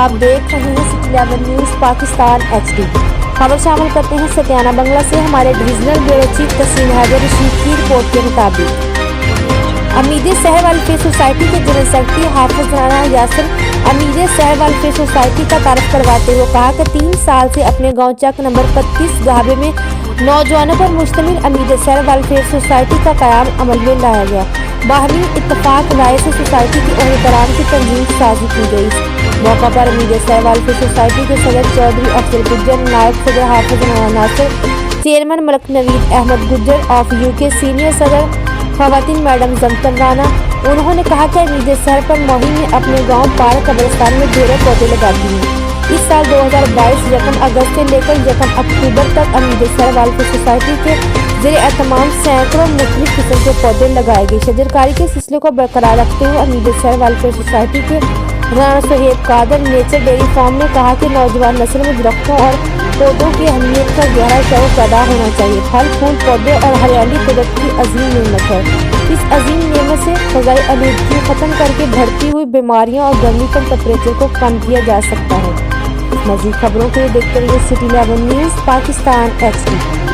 आप देख रहे हैं सिटी 11 न्यूज़ पाकिस्तान HD। खबर शामिल करते हैं सतियाना बंगला से। हमारे डिविजनल ब्यूरो चीफ तस्लीम हैदर रशीद की रिपोर्ट के मुताबिक अमीद शहर वेलफेयर सोसाइटी के जनरल सेक्रेटरी हाफिज राना यासिर अमीद शहर वेलफेयर सोसाइटी का तारफ करवाते हुए कहा कि 3 साल से अपने गांव चक नंबर 25 गाबे में नौजवानों पर मुश्तमिल अमीद शहर वेलफेयर सोसाइटी का क़याम अमल में लाया गया। बाहमी इत्तफाक राय से सोसाइटी की अहदेदारान की तंजीम साजी की गई। मौका पर अमीद शहर वेलफेयर सोसाइटी के सदर चौधरी अफजल गुज्जर, नायब सदर Hafiz Rana Nasir, chairman Malik Naveed Ahmed Gujjar of UK, senior सदर खवातीन मैडम जमतन राना। उन्होंने कहा कि अमीद शहर पर मुहिम में अपने गांव पार कब्रिस्तान में ढेरों पौधे लगाती हैं। इस साल 2022 यकम अगस्त से लेकर यकम अक्टूबर तक अमीद शहर वेलफेयर सोसाइटी के ज़रिए एहतमाम सैकड़ों मुख्तलिफ किस्म के पौधे लगाए गए। शजरकारी के सिलसिले को बरकरार रखते हुए अमीद शहर वेलफेयर सोसाइटी के Rana Suhaib Qadir nature dairy farm ने कहा कि नौजवान नस्ल में दरख्तों और पौधों की अहमियत का गहरा शौक़ पैदा होना चाहिए। फल फूल पौधे और हरियाली कुदरत की अजीम नेमत है। इस अजीम नेमत से फ़ज़ाई आलूदगी ख़त्म करके बढ़ती हुई बीमारियों और गर्मी कम टेम्परेचर को कम किया जा सकता है। मज़ीद खबरों के लिए देखते रहिए सिटी 11 न्यूज़ पाकिस्तान HD।